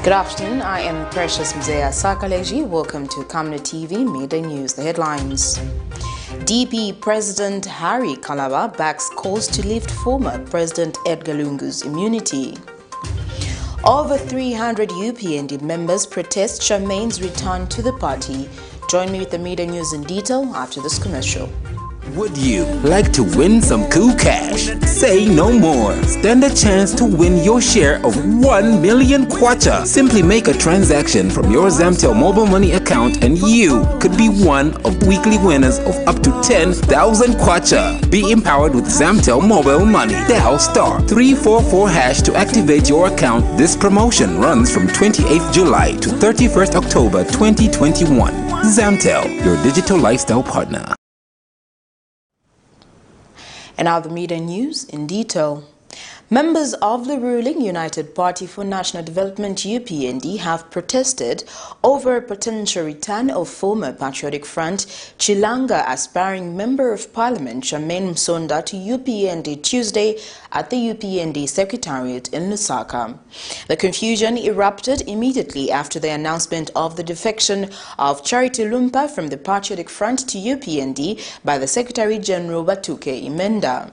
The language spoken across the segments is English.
Good afternoon, I am Precious Mzea Sakaleji. Welcome to Camnet TV Midday News. The headlines. DP President Harry KALABA backs calls to lift former President Edgar Lungu's immunity. Over 300 UPND members protest CHARMAINE'S return to the party. Join me with the Midday News in detail after this commercial. Would you like to win some cool cash? Say no more. Stand a chance to win your share of 1 million kwacha. Simply make a transaction from your Zamtel mobile money account and you could be one of weekly winners of up to 10,000 kwacha. Be empowered with Zamtel mobile money. Dial *344# to activate your account. This promotion runs from 28th July to 31st October 2021. Zamtel, your digital lifestyle partner. And now the Midday News in detail. Members of the ruling United Party for National Development UPND have protested over a potential return of former Patriotic Front Chilanga aspiring Member of Parliament Charmaine Msonda to UPND Tuesday at the UPND Secretariat in Lusaka. The confusion erupted immediately after the announcement of the defection of Charity Lumpa from the Patriotic Front to UPND by the Secretary General Batuke Imenda.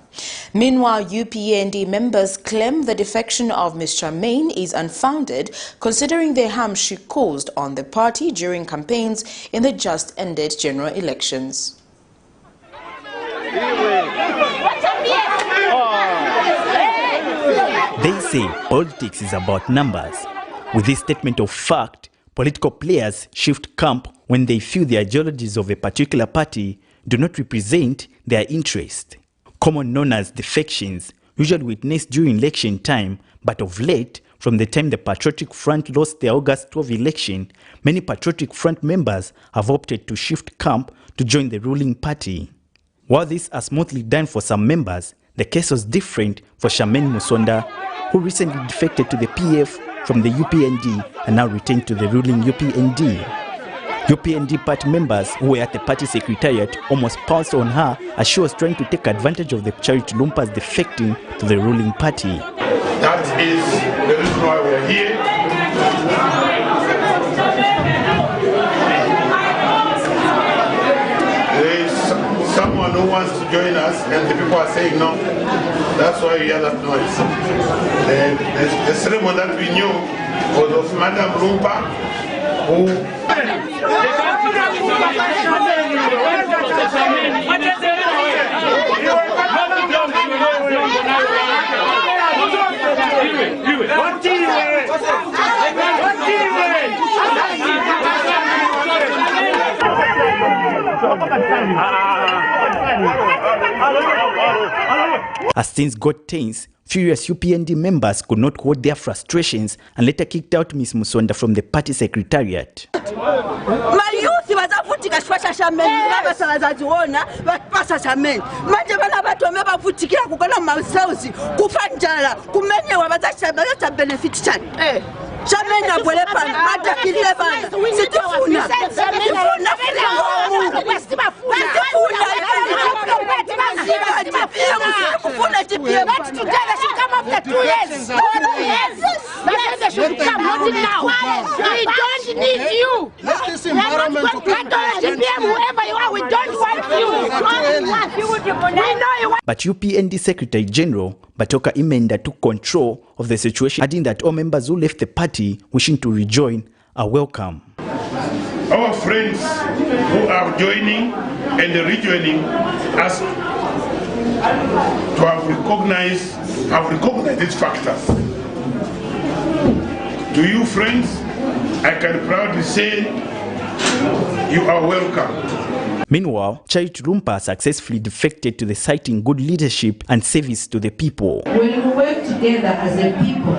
Meanwhile, UPND members claim the defection of Ms. Charmaine is unfounded considering the harm she caused on the party during campaigns in the just-ended general elections. They say politics is about numbers. With this statement of fact, political players shift camp when they feel the ideologies of a particular party do not represent their interest. Common known as defections, usually witnessed during election time, but of late, from the time the Patriotic Front lost their August 12 election, many Patriotic Front members have opted to shift camp to join the ruling party. While this has smoothly done for some members, the case was different for Charmaine Msonda, who recently defected to the PF from the UPND and now returned to the ruling UPND. UPND party members who were at the party secretariat almost pounced on her as she was trying to take advantage of the Charity Lumpas defecting to the ruling party. That is the reason why we are here. There is someone who wants to join us and the people are saying no. That's why we hear that noise. The ceremony that we knew was of Madam Lumpa, who As things got tense, furious UPND members could not hold their frustrations and later kicked out Ms. Msonda from the party secretariat. But UPND Secretary General Batuke Imenda took control of the situation, adding that all members who left the party wishing to rejoin are welcome. our friends who are joining and rejoining us to have recognized these factors. To you friends, I can proudly say you are welcome. Meanwhile, Charity Lumpa successfully defected to the site in good leadership and service to the people. When we work together as a people,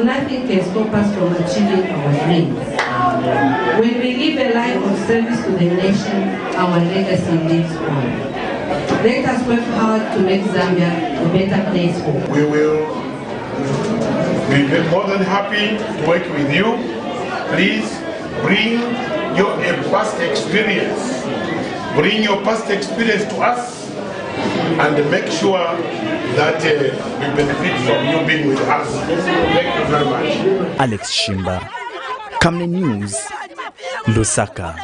nothing can stop us from achieving our dreams. When we live a life of service to the nation, our legacy lives on. Let us work hard to make Zambia a better place for all. We will be more than happy to work with you. Please bring your past experience. Bring your past experience to us and make sure that we benefit from you being with us. Thank you very much. Alex Shimba, Camnet News, Lusaka.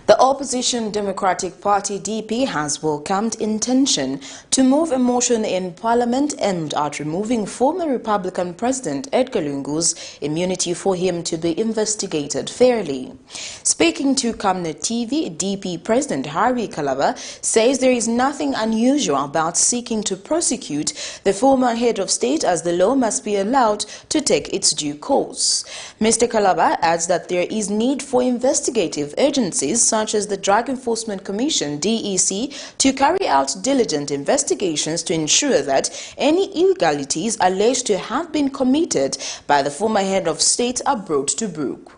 The opposition Democratic Party DP has welcomed intention to move a motion in Parliament aimed at removing former Republican President Edgar Lungu's immunity for him to be investigated fairly. Speaking to Camnet TV, DP President Harry KALABA says there is nothing unusual about seeking to prosecute the former head of state, as the law must be allowed to take its due course. Mr. KALABA adds that there is need for investigative agencies such as the Drug Enforcement Commission (DEC) to carry out diligent investigations to ensure that any illegalities alleged to have been committed by the former head of state are brought to book.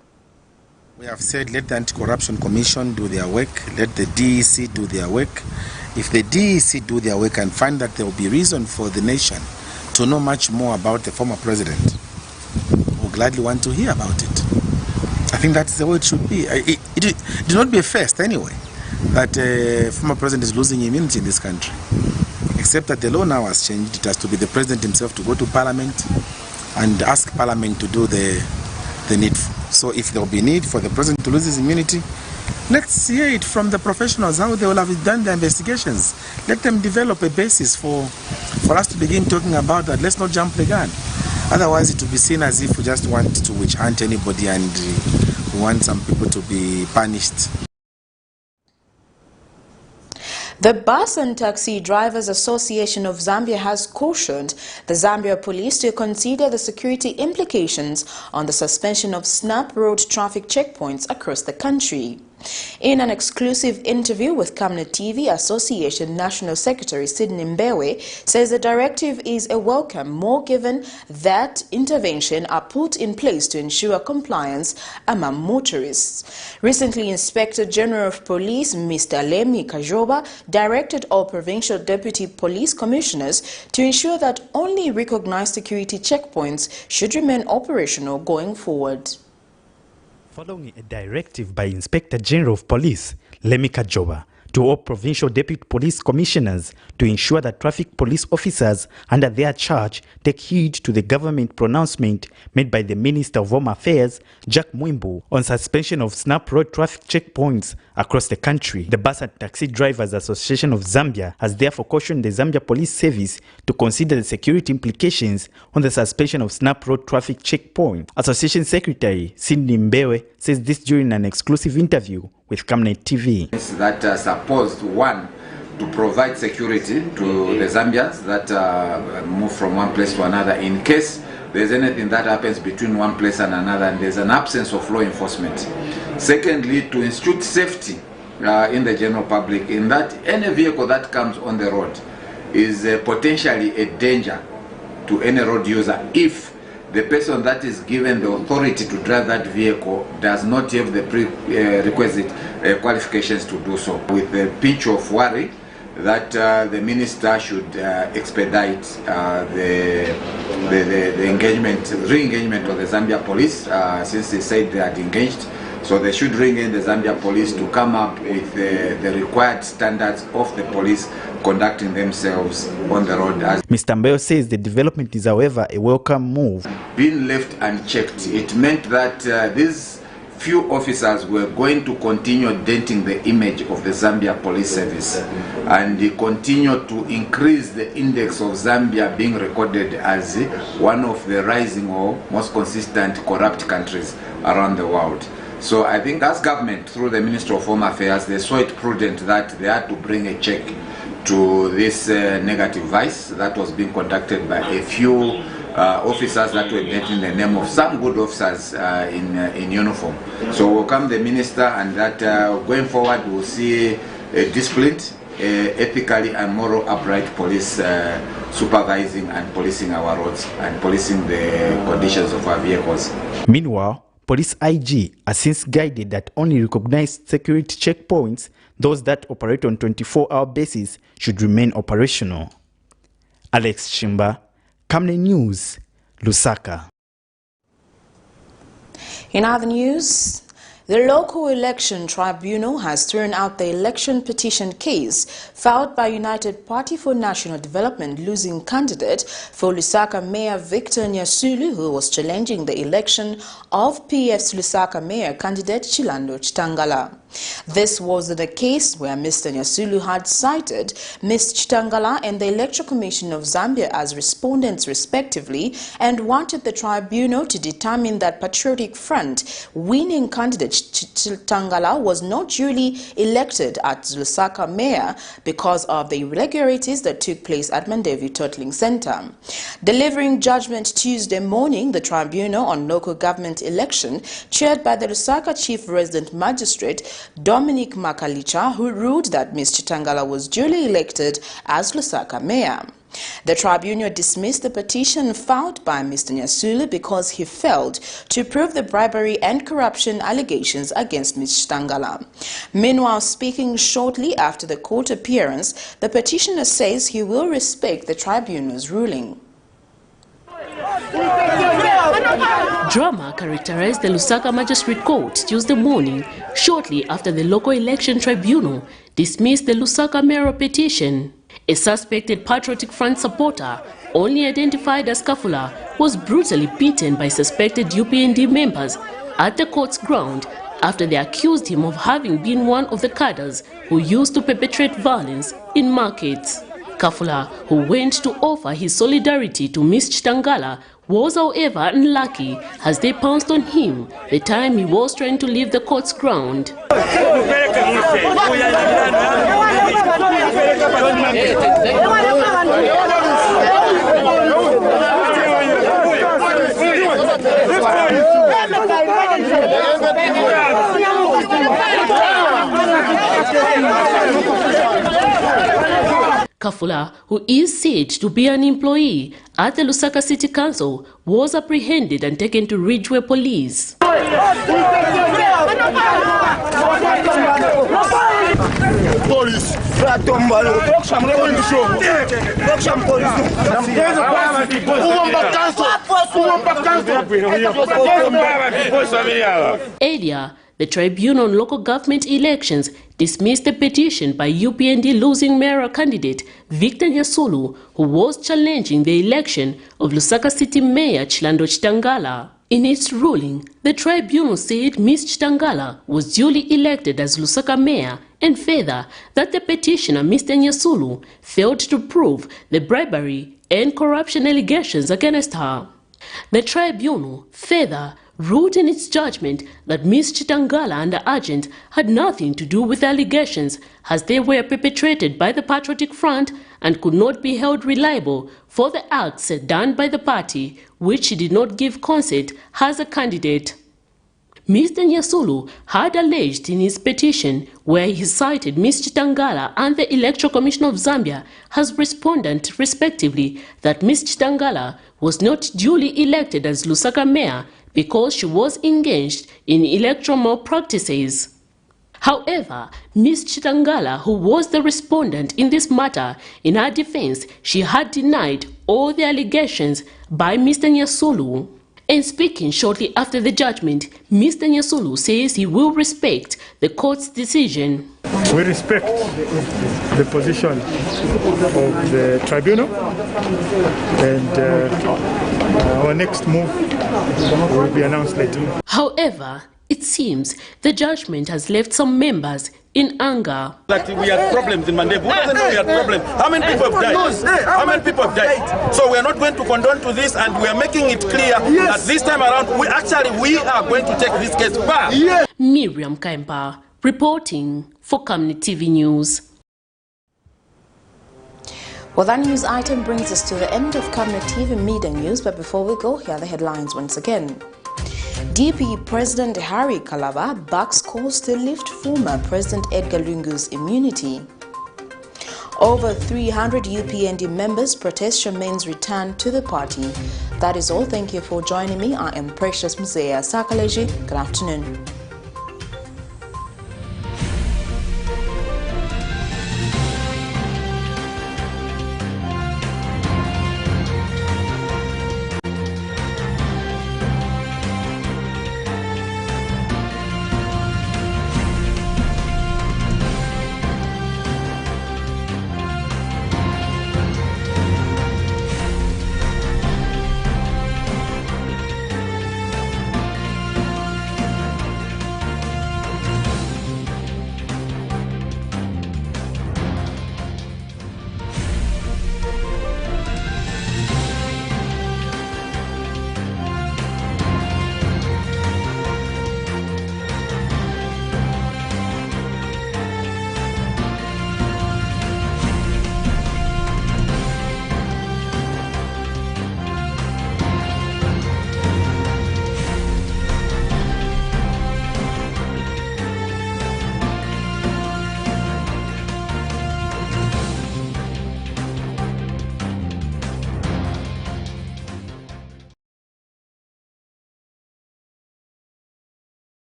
We have said let the Anti-Corruption Commission do their work, let the DEC do their work. If the DEC do their work and find that there will be reason for the nation to know much more about the former president, we'll gladly want to hear about it. I think that's the way it should be. It should not be a first anyway that a former president is losing immunity in this country. Except that the law now has changed. It has to be the president himself to go to Parliament and ask Parliament to do the needful. So if there will be need for the president to lose his immunity, let's hear it from the professionals, how they will have done their investigations. Let them develop a basis for us to begin talking about that. Let's not jump the gun. Otherwise, it will be seen as if we just want to witch hunt anybody and we want some people to be punished. The Bus and Taxi Drivers Association of Zambia has cautioned the Zambia Police to consider the security implications on the suspension of snap road traffic checkpoints across the country. In an exclusive interview with Camnet TV, Association National Secretary Sidney Mbewe says the directive is a welcome move given that interventions are put in place to ensure compliance among motorists. Recently, Inspector General of Police Mr. Lemi Kajoba directed all provincial deputy police commissioners to ensure that only recognized security checkpoints should remain operational going forward. Following a directive by Inspector General of Police, Lemi Kajoba, to all provincial deputy police commissioners to ensure that traffic police officers under their charge take heed to the government pronouncement made by the Minister of Home Affairs, Jack Mwimbu, on suspension of snap road traffic checkpoints across the country. The Bus and Taxi Drivers Association of Zambia has therefore cautioned the Zambia Police Service to consider the security implications on the suspension of snap road traffic checkpoints. Association Secretary Sidney Mbewe says this during an exclusive interview with Camnet TV. That are supposed, one, to provide security to the Zambians that move from one place to another in case there's anything that happens between one place and another and there's an absence of law enforcement. Secondly, to institute safety in the general public, in that any vehicle that comes on the road is potentially a danger to any road user if the person that is given the authority to drive that vehicle does not have the requisite qualifications to do so. With the pitch of worry that the minister should expedite the re-engagement of the Zambia Police, since they said they had engaged. So they should bring in the Zambia Police to come up with the required standards of the police conducting themselves on the road. Mr. Mbewe says the development is, however, a welcome move. Being left unchecked, it meant that these few officers were going to continue denting the image of the Zambia Police Service and continue to increase the index of Zambia being recorded as one of the rising or most consistent corrupt countries around the world. So I think as government, through the Ministry of Home Affairs, they saw it prudent that they had to bring a check to this negative vice that was being conducted by a few officers that were getting the name of some good officers in uniform. So we'll welcome the minister, and that going forward we'll see a disciplined, ethically and moral upright police supervising and policing our roads and policing the conditions of our vehicles. Meanwhile, Police IG has since guided that only recognized security checkpoints, those that operate on 24-hour basis, should remain operational. Alex Shimba, Camnet News, Lusaka. In other news, The local election tribunal has thrown out the election petition case filed by United Party for National Development losing candidate for Lusaka Mayor Victor Nyasulu, who was challenging the election of PF's Lusaka Mayor candidate Chilando Chitangala. This was the case where Mr. Nyasulu had cited Ms. Chitangala and the Electoral Commission of Zambia as respondents respectively and wanted the tribunal to determine that Patriotic Front winning candidate Chitangala was not duly elected as Lusaka Mayor because of the irregularities that took place at Mandevi Tottling Center. Delivering judgment Tuesday morning, the tribunal on local government election, chaired by the Lusaka Chief Resident Magistrate Dominic Makalicha, who ruled that Ms. Chitangala was duly elected as Lusaka Mayor. The tribunal dismissed the petition filed by Mr. Nyasulu because he failed to prove the bribery and corruption allegations against Ms. Chitangala. Meanwhile, speaking shortly after the court appearance, the petitioner says he will respect the tribunal's ruling. Drama characterized the Lusaka Magistrate Court Tuesday morning, shortly after the local election tribunal dismissed the Lusaka mayoral petition. A suspected Patriotic Front supporter, only identified as Kafula, was brutally beaten by suspected UPND members at the court's ground after they accused him of having been one of the cadres who used to perpetrate violence in markets. Kafula, who went to offer his solidarity to Ms. Chitangala, was however unlucky as they pounced on him the time he was trying to leave the court's ground. Kafula, who is said to be an employee at the Lusaka City Council, was apprehended and taken to Ridgeway Police. Earlier, the Tribunal on Local Government Elections dismissed the petition by UPND losing mayoral candidate Victor Nyasulu, who was challenging the election of Lusaka City Mayor Chilando Chitangala. In its ruling, the tribunal said Ms. Chitangala was duly elected as Lusaka Mayor and further that the petitioner Mr. Nyasulu failed to prove the bribery and corruption allegations against her. The tribunal further ruled in its judgment that Ms. Chitangala and the agent had nothing to do with the allegations as they were perpetrated by the Patriotic Front and could not be held reliable for the acts done by the party, which she did not give consent as a candidate. Mr. Nyasulu had alleged in his petition, where he cited Ms. Chitangala and the Electoral Commission of Zambia as respondent respectively, that Ms. Chitangala was not duly elected as Lusaka Mayor because she was engaged in electoral malpractices. However, Ms. Chitangala, who was the respondent in this matter, in her defense, she had denied all the allegations by Mr. Nyasulu. And speaking shortly after the judgment, Mr. Nyasulu says he will respect the court's decision. We respect the position of the tribunal, and our next move will be announced later. However, it seems the judgment has left some members in anger. That we had problems in Mandevi. Who doesn't know we had problems? How many people have died? How many people have died? So we are not going to condone to this, and we are making it clear that this time around, we are going to take this case back. Miriam Kaimba reporting for Camnet TV News. Well, that news item brings us to the end of Camnet TV Midday News, but before we go, here are the headlines once again. DP President Harry KALABA backs calls to lift former President Edgar Lungu's immunity. Over 300 UPND members protest CHARMAINE'S return to the party. That is all. Thank you for joining me. I am Precious Mzea Sakaleji. Good afternoon.